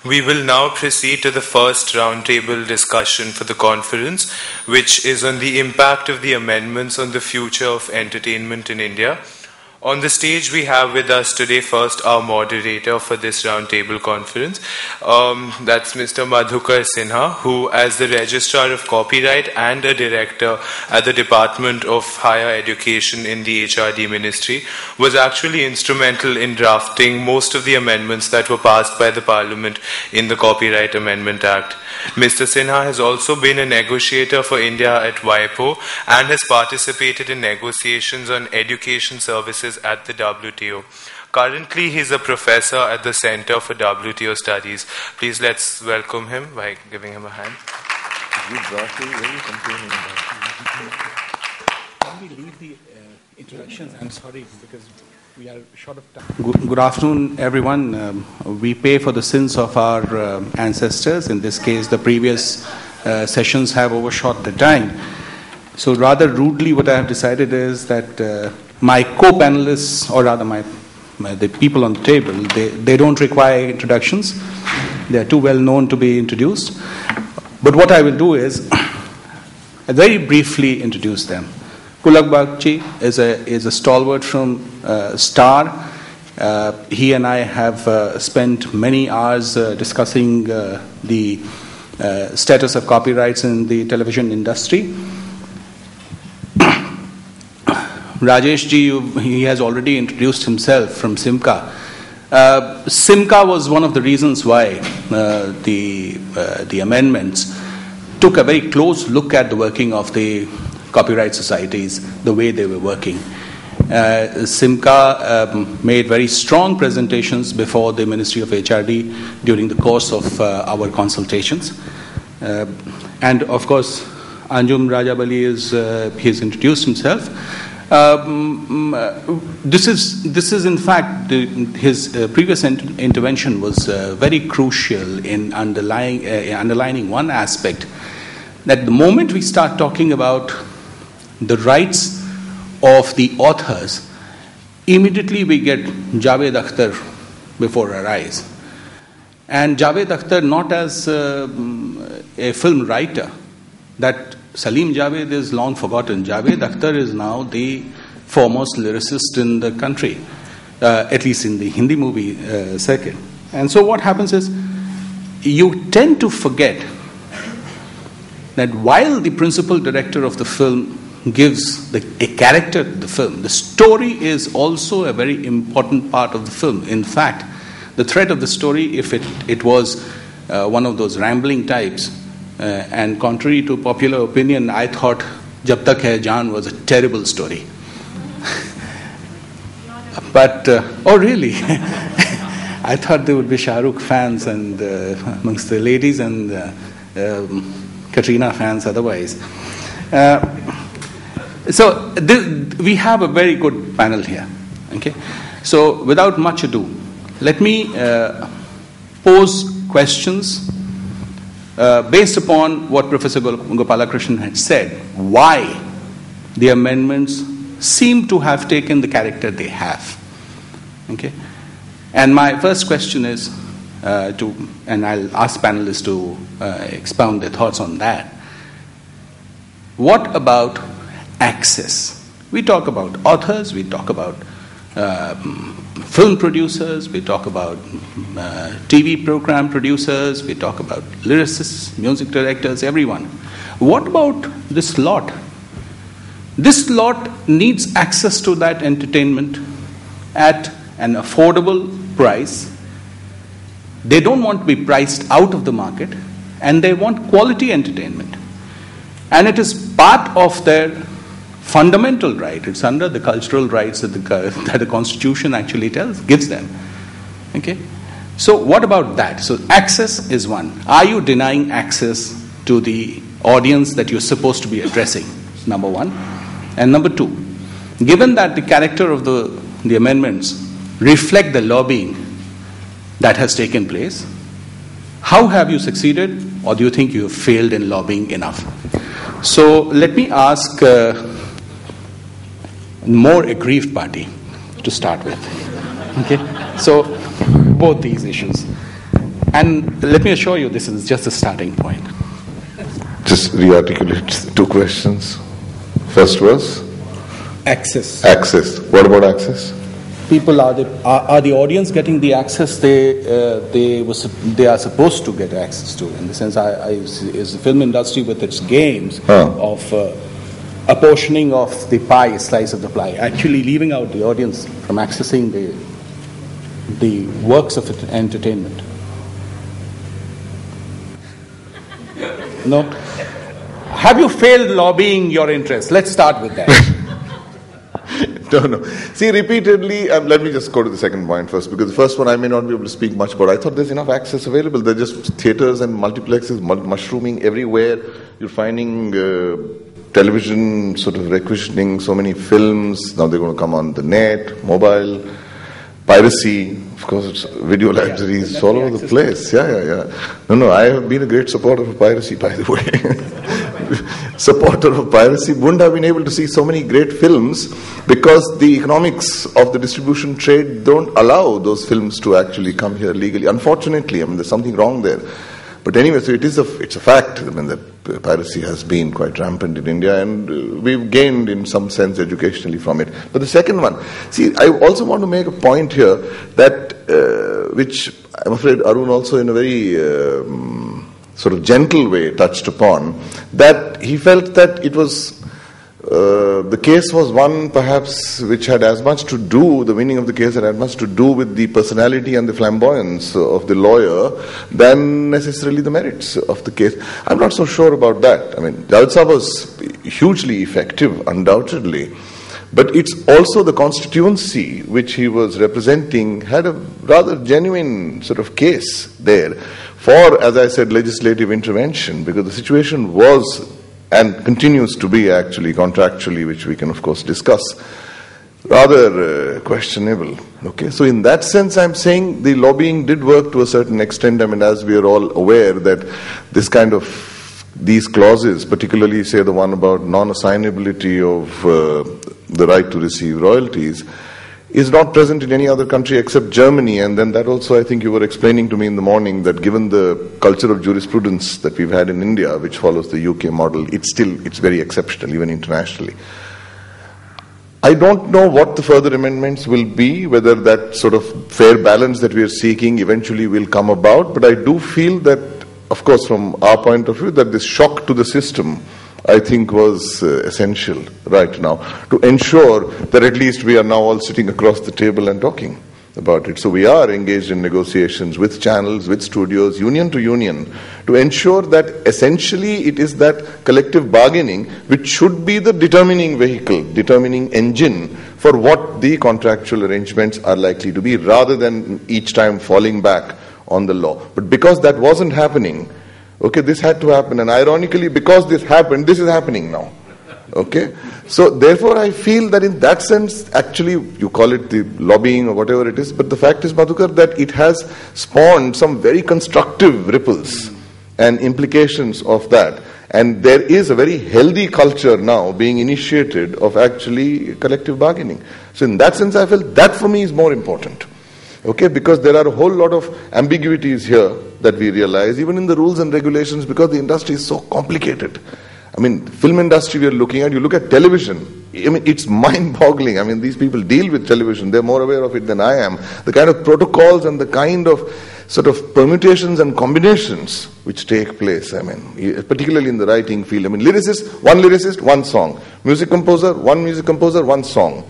We will now proceed to the first roundtable discussion for the conference, which is on the impact of the amendments on the future of entertainment in India. On the stage, we have with us today first our moderator for this roundtable conference. That's Mr. Madhukar Sinha, who, as the Registrar of Copyright and a Director at the Department of Higher Education in the HRD Ministry, was actually instrumental in drafting most of the amendments that were passed by the Parliament in the Copyright Amendment Act. Mr. Sinha has also been a negotiator for India at WIPO and has participated in negotiations on education services at the WTO. Currently, he is a professor at the Center for WTO Studies. Please let's welcome him by giving him a hand. You brought me very complaining Can we leave the introductions? I'm sorry, because we are short of time. Good afternoon, everyone. We pay for the sins of our ancestors. In this case, the previous sessions have overshot the time. So rather rudely, what I have decided is that my co-panelists, or rather the people on the table, they don't require introductions. They are too well known to be introduced. But what I will do is very briefly introduce them. Kulak Bagchi is a stalwart from Star. He and I have spent many hours discussing the status of copyrights in the television industry. Rajesh ji, he has already introduced himself from Simca. Simca was one of the reasons why the amendments took a very close look at the working of the copyright societies, the way they were working. Simca made very strong presentations before the Ministry of HRD during the course of our consultations. And of course, Anjum Rajabali he has introduced himself. This is in fact his previous intervention was very crucial in underlining one aspect, that the moment we start talking about the rights of the authors, immediately we get Javed Akhtar before our eyes. And Javed Akhtar not as a film writer, that Salim Javed is long forgotten. Javed Akhtar is now the foremost lyricist in the country, at least in the Hindi movie circuit. And so what happens is, you tend to forget that while the principal director of the film gives a character to the film, the story is also a very important part of the film. In fact, the thread of the story, if it was one of those rambling types, and contrary to popular opinion, I thought Jab Tak Hai Jaan was a terrible story. But, oh really? I thought there would be Shah Rukh fans and amongst the ladies and Katrina fans otherwise. So we have a very good panel here. Okay, so without much ado, let me pose questions based upon what Professor Gopalakrishnan had said, why the amendments seem to have taken the character they have. Okay, and my first question is and I'll ask panelists to expound their thoughts on that. What about access? We talk about authors, we talk about film producers, we talk about TV program producers, we talk about lyricists, music directors, everyone. What about this lot? This lot needs access to that entertainment at an affordable price. They don't want to be priced out of the market, and they want quality entertainment. And it is part of their fundamental right. It's under the cultural rights that the Constitution actually gives them. Okay? So what about that? So access is one. Are you denying access to the audience that you're supposed to be addressing? Number one. And number two, given that the character of the amendments reflect the lobbying that has taken place, how have you succeeded, or do you think you have failed in lobbying enough? So let me ask more aggrieved party to start with. Okay, so both these issues. And let me assure you, this is just a starting point. Just re-articulate the two questions. First was Access. access. What about access? People are the audience getting the access they are supposed to get access to. In the sense, is the film industry with its games of apportioning of the pie, slice of the pie, actually leaving out the audience from accessing the works of entertainment. No. Have you failed lobbying your interests? Let's start with that. No. See, repeatedly, let me just go to the second point first, because the first one I may not be able to speak much about. I thought there's enough access available. There are just theatres and multiplexes mushrooming everywhere. You're finding television sort of requisitioning so many films. Now they're going to come on the net, mobile, piracy. Of course, it's video libraries all over the place. Yeah. No, I have been a great supporter of piracy, by the way. Supporter of piracy, wouldn't have been able to see so many great films because the economics of the distribution trade don't allow those films to actually come here legally. Unfortunately, I mean, there's something wrong there. But anyway, so it's a fact. I mean, that piracy has been quite rampant in India, and we've gained, in some sense, educationally from it. But the second one, see, I also want to make a point here that, which I'm afraid Arun also in a very sort of gentle way touched upon, that he felt that it was the case was one perhaps which had as much to do, the winning of the case had as much to do with the personality and the flamboyance of the lawyer than necessarily the merits of the case. I'm not so sure about that. I mean, Jalsa was hugely effective, undoubtedly. But it's also the constituency which he was representing had a rather genuine sort of case there for, as I said, legislative intervention, because the situation was and continues to be actually contractually, which we can of course discuss, rather questionable. Okay, so in that sense I'm saying the lobbying did work to a certain extent. I mean, as we are all aware that this kind of these clauses, particularly say the one about non-assignability of the right to receive royalties, is not present in any other country except Germany. And then that also, I think you were explaining to me in the morning, that given the culture of jurisprudence that we've had in India, which follows the UK model, it's very exceptional, even internationally. I don't know what the further amendments will be, whether that sort of fair balance that we are seeking eventually will come about, but I do feel that, of course, from our point of view, that this shock to the system, I think, was essential right now to ensure that at least we are now all sitting across the table and talking about it. So we are engaged in negotiations with channels, with studios, union to union, to ensure that essentially it is that collective bargaining which should be the determining vehicle, determining engine for what the contractual arrangements are likely to be, rather than each time falling back on the law. But because that wasn't happening, okay, this had to happen, and ironically, because this happened, this is happening now. Okay, so therefore I feel that in that sense, actually, you call it the lobbying or whatever it is, but the fact is, Madhukar, that it has spawned some very constructive ripples and implications of that. And there is a very healthy culture now being initiated of actually collective bargaining. So in that sense, I feel that for me is more important. Okay, because there are a whole lot of ambiguities here that we realize, even in the rules and regulations, because the industry is so complicated. I mean, film industry we are looking at, you look at television, I mean, it's mind-boggling. I mean, these people deal with television, they're more aware of it than I am. The kind of protocols and the kind of sort of permutations and combinations which take place, I mean, particularly in the writing field. I mean, lyricist, one song. Music composer, one song.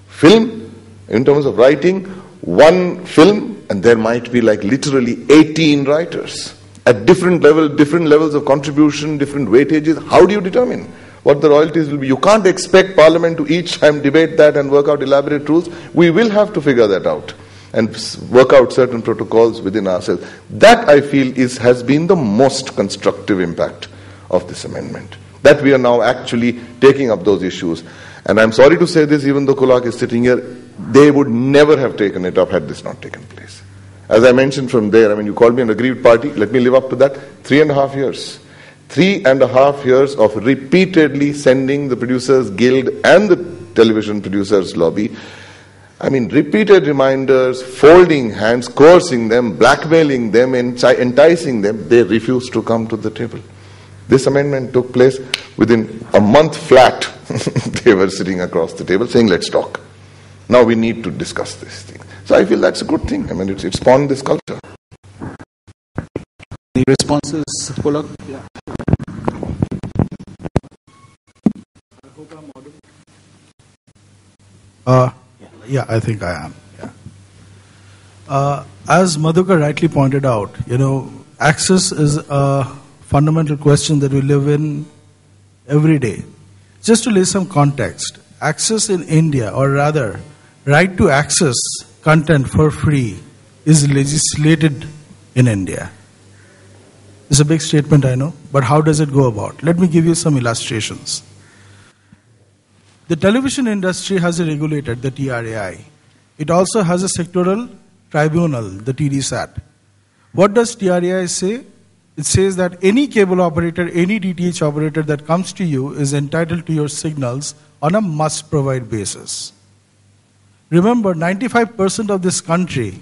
Film, in terms of writing, one film, and there might be like literally 18 writers at different levels of contribution, different weightages. How do you determine what the royalties will be? You can't expect Parliament to each time debate that and work out elaborate rules. We will have to figure that out and work out certain protocols within ourselves. That, I feel, has been the most constructive impact of this amendment, that we are now actually taking up those issues. And I'm sorry to say this, even though Kulak is sitting here, they would never have taken it up had this not taken place. As I mentioned from there, I mean, you called me an aggrieved party. Let me live up to that. 3.5 years. 3.5 years of repeatedly sending the Producers Guild and the Television Producers Lobby. I mean, repeated reminders, folding hands, coercing them, blackmailing them, enticing them, they refused to come to the table. This amendment took place within a month flat. They were sitting across the table saying, let's talk. Now we need to discuss this thing. So I feel that's a good thing. I mean, it spawned this culture. Any responses, Pulak? Yeah. I hope I'm audible. Yeah, I think I am. Yeah. As Madhukar rightly pointed out, access is a fundamental question that we live in every day. Just to lay some context, access in India, or rather, right to access content for free is legislated in India. It's a big statement, I know, but how does it go about? Let me give you some illustrations. The television industry has a regulator, the TRAI. It also has a sectoral tribunal, the TDSAT. What does TRAI say? It says that any cable operator, any DTH operator that comes to you is entitled to your signals on a must-provide basis. Remember, 95% of this country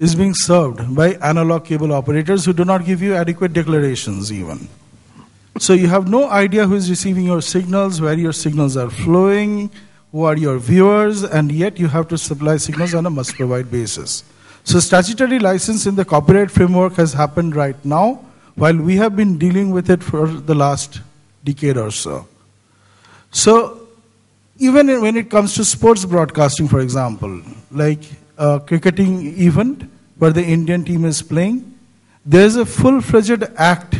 is being served by analog cable operators who do not give you adequate declarations even. So you have no idea who is receiving your signals, where your signals are flowing, who are your viewers, and yet you have to supply signals on a must-provide basis. So statutory license in the copyright framework has happened right now, while we have been dealing with it for the last decade or so. So even when it comes to sports broadcasting, for example, like a cricketing event where the Indian team is playing, there's a full-fledged act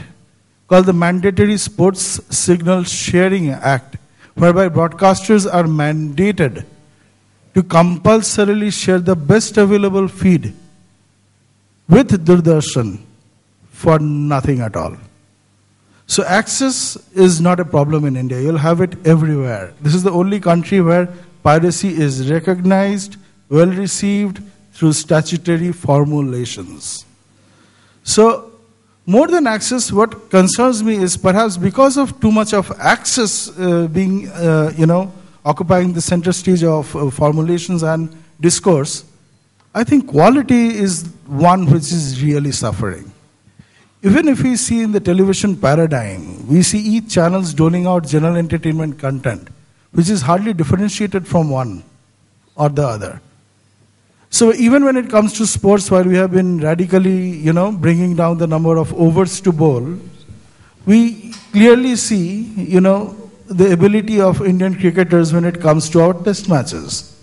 called the Mandatory Sports Signal Sharing Act, whereby broadcasters are mandated to compulsorily share the best available feed with Doordarshan for nothing at all. So access is not a problem in India. You'll have it everywhere. This is the only country where piracy is recognized, well received through statutory formulations. So more than access, what concerns me is perhaps because of too much of access being, occupying the center stage of formulations and discourse, I think quality is one which is really suffering. Even if we see in the television paradigm, we see each channels doling out general entertainment content, which is hardly differentiated from one or the other. So even when it comes to sports, while we have been radically, bringing down the number of overs to bowl, we clearly see, the ability of Indian cricketers when it comes to our test matches.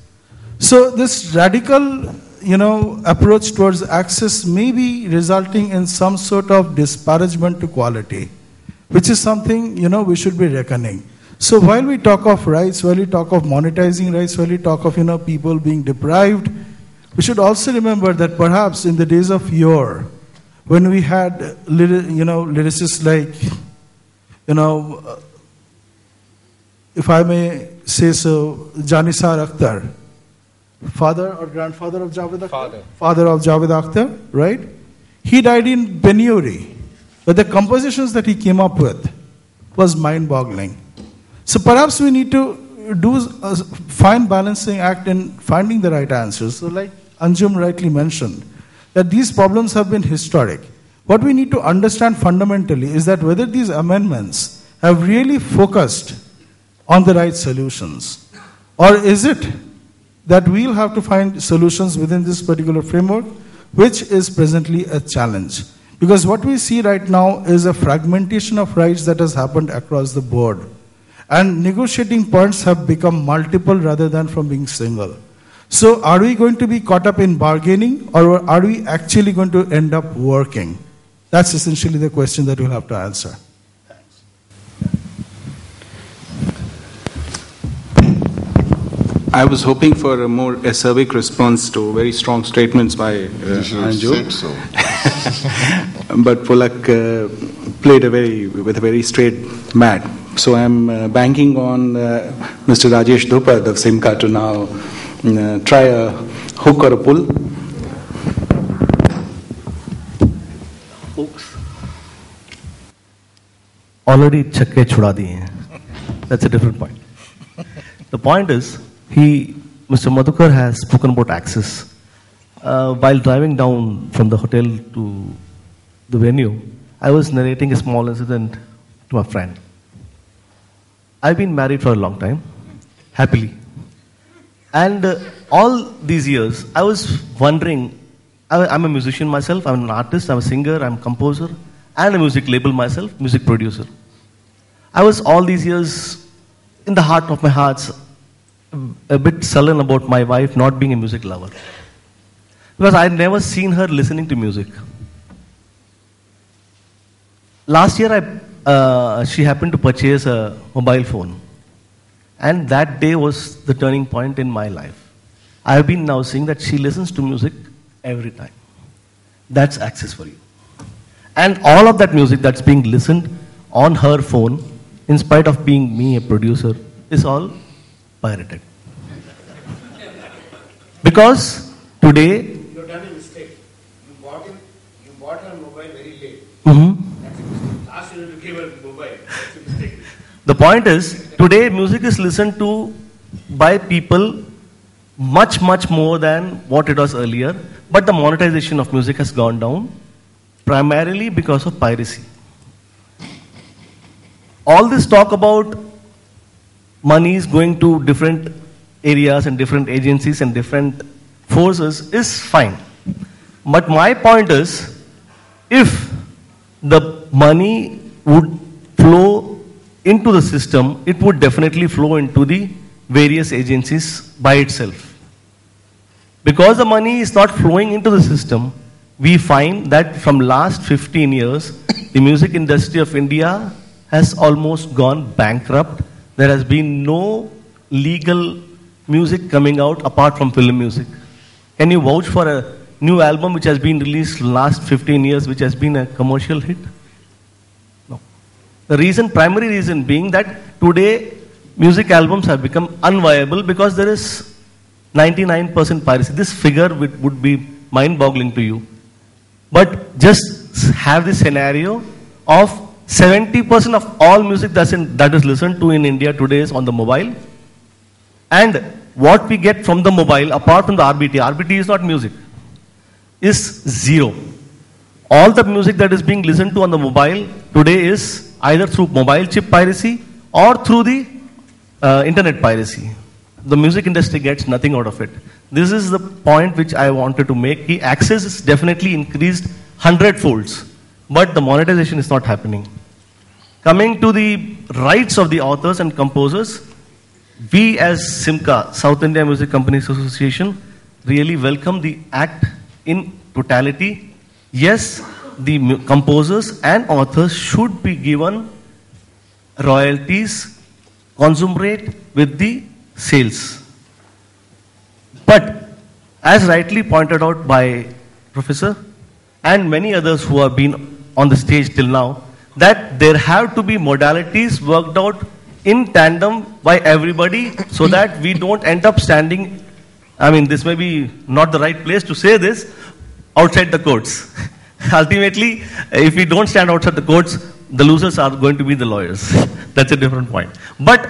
So this radical, approach towards access may be resulting in some sort of disparagement to quality, which is something, we should be reckoning. So while we talk of rights, while we talk of monetizing rights, while we talk of, people being deprived, we should also remember that perhaps in the days of yore, when we had, lyricists like, if I may say so, Janisar Akhtar, father or grandfather of Javed Akhtar? Father of Javed Akhtar, right? He died in penury, but the compositions that he came up with was mind-boggling. So perhaps we need to do a fine balancing act in finding the right answers. So like Anjum rightly mentioned, that these problems have been historic. What we need to understand fundamentally is that whether these amendments have really focused on the right solutions, or is it that we'll have to find solutions within this particular framework, which is presently a challenge. Because what we see right now is a fragmentation of rights that has happened across the board. And negotiating points have become multiple rather than from being single. So are we going to be caught up in bargaining, or are we actually going to end up working? That's essentially the question that we'll have to answer. I was hoping for a more acerbic response to very strong statements by Anju. So. But Pulak played with a very straight bat. So I'm banking on Mr. Rajesh Dhupad of Simca to now try a hook or a pull. Hooks. Already chakke chhuda diye hain. That's a different point. The point is, he Mr. Madhukar has spoken about access. While driving down from the hotel to the venue, I was narrating a small incident to my friend. I've been married for a long time, happily. And all these years, I was wondering, I'm a musician myself, I'm an artist, I'm a singer, I'm a composer, and a music label myself, music producer. I was all these years, in the heart of my hearts, a bit sullen about my wife not being a music lover. Because I'd never seen her listening to music. Last year, she happened to purchase a mobile phone. And that day was the turning point in my life. I have been now seeing that she listens to music every time. That's access for you. And all of that music that's being listened on her phone, in spite of being me a producer, is all pirated. Because today... You've done a mistake. You bought her mobile very late. Mm-hmm. That's a mistake. Last year you gave her mobile. That's a mistake. The point is, today music is listened to by people much, much more than what it was earlier. But the monetization of music has gone down primarily because of piracy. All this talk about monies going to different areas and different agencies and different forces is fine. But my point is, if the money would flow into the system, it would definitely flow into the various agencies by itself. Because the money is not flowing into the system, we find that from last 15 years, the music industry of India has almost gone bankrupt. There has been no legal music coming out apart from film music. Can you vouch for a new album which has been released last 15 years which has been a commercial hit? No. The primary reason being that today music albums have become unviable because there is 99% piracy. This figure would be mind-boggling to you. But just have this scenario of 70% of all music that is listened to in India today is on the mobile. And what we get from the mobile, apart from the RBT is not music, is zero. All the music that is being listened to on the mobile today is either through mobile chip piracy or through the internet piracy. The music industry gets nothing out of it. This is the point which I wanted to make. The access is definitely increased 100-folds, but the monetization is not happening. Coming to the rights of the authors and composers, we as SIMCA, South India Music Companies Association, really welcome the act in totality. Yes, the composers and authors should be given royalties commensurate with the sales. But as rightly pointed out by Professor and many others who have been on the stage till now, that there have to be modalities worked out in tandem by everybody so that we don't end up standing, this may be not the right place to say this, outside the courts. Ultimately, if we don't stand outside the courts, the losers are going to be the lawyers. That's a different point. But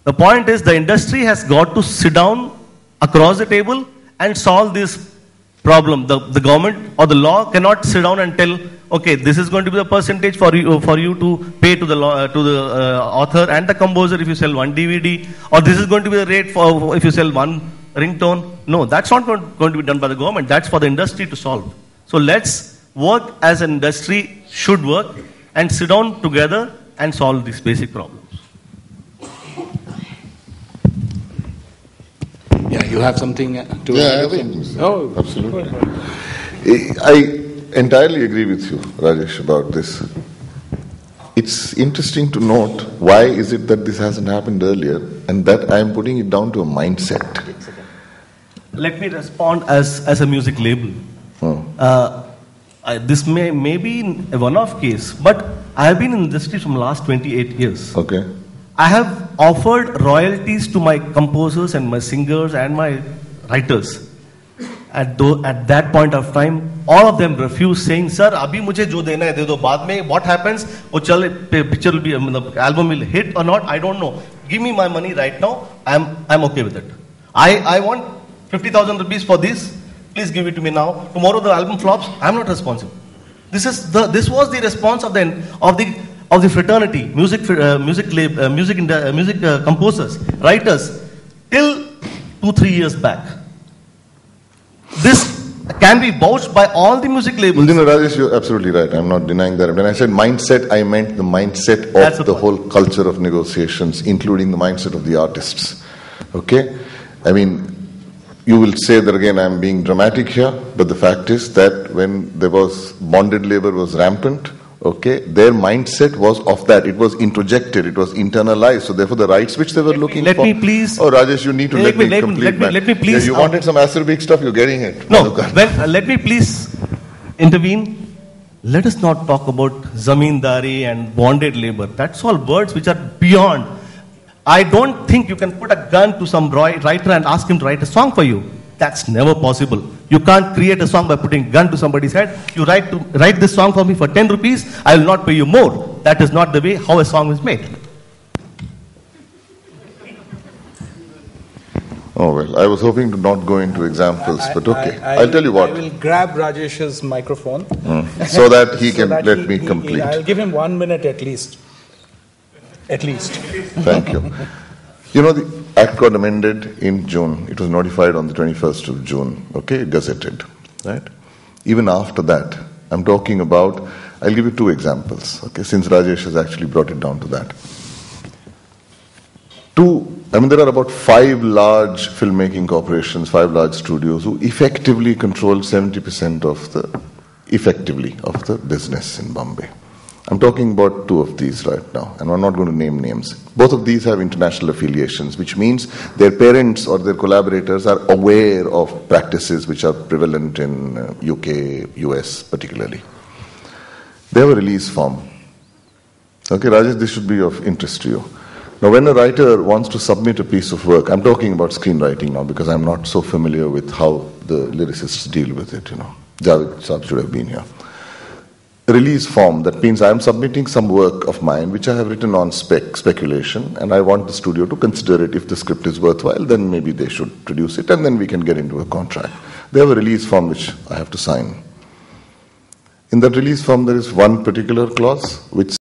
the point is, the industry has got to sit down across the table and solve this problem. The government or the law cannot sit down and tell, okay, this is going to be the percentage for you to pay to the author and the composer if you sell one DVD, or this is going to be the rate for if you sell one ringtone. No, that's not going to be done by the government. That's for the industry to solve. So let's work as an industry should work and sit down together and solve these basic problems. Yeah, you have something to Yeah, add? oh, absolutely. I entirely agree with you, Rajesh, about this. It's interesting to note why is it that this hasn't happened earlier, and that I am putting it down to a mindset. Let me respond as a music label. This may be a one-off case, but I have been in the industry from last 28 years. Okay. I have offered royalties to my composers and my singers and my writers. At that point of time, all of them refused, saying, "Sir, abhi mujhe jo dena hai de do. Baad mein what happens? Oh, picture will be, the album will hit or not. I don't know. Give me my money right now. I'm okay with it." I want 50,000 rupees for this. Please give it to me now. Tomorrow the album flops. I'm not responsible. This was the response of the fraternity, music composers, writers, till 2-3 years back. This can be vouched by all the music labels. Rajesh, you're absolutely right. I'm not denying that. When I said mindset, I meant the mindset of the whole culture of negotiations, including the mindset of the artists. Okay? I mean, you will say that again, I'm being dramatic here, but the fact is that when there was bonded labor was rampant, okay, their mindset was of that. It was introjected, it was internalized. So therefore the rights which they were looking for. Let me please. Oh, Rajesh, you need to let me complete. Let me please. Yeah, you wanted some acerbic stuff, you're getting it. No, let me please intervene. Let us not talk about zamindari and bonded labor. That's all words which are beyond. I don't think you can put a gun to some writer and ask him to write a song for you. That's never possible. You can't create a song by putting a gun to somebody's head. You write this song for me for 10 rupees, I will not pay you more. That is not the way how a song is made. Oh well, I was hoping to not go into examples, but okay. I'll tell you what. I will grab Rajesh's microphone. So that he can let me complete. I'll give him 1 minute at least. At least. Thank you. You know, the Act got amended in June. It was notified on the 21st of June. Okay, gazetted. Right? Even after that, I'm talking about, I'll give you 2 examples. Okay, since Rajesh has actually brought it down to that. There are about 5 large filmmaking corporations, 5 large studios who effectively control 70% of the business in Bombay. I'm talking about 2 of these right now, and I'm not going to name names. Both of these have international affiliations, which means their parents or their collaborators are aware of practices which are prevalent in UK, US particularly. They have a release form. Okay, Rajesh, this should be of interest to you. Now, when a writer wants to submit a piece of work, I'm talking about screenwriting now because I'm not so familiar with how the lyricists deal with it, Javed Saab should have been here. Release form, that means I am submitting some work of mine which I have written on speculation, and I want the studio to consider it. If the script is worthwhile, then maybe they should produce it, and then we can get into a contract. They have a release form which I have to sign. In that release form, there is one particular clause which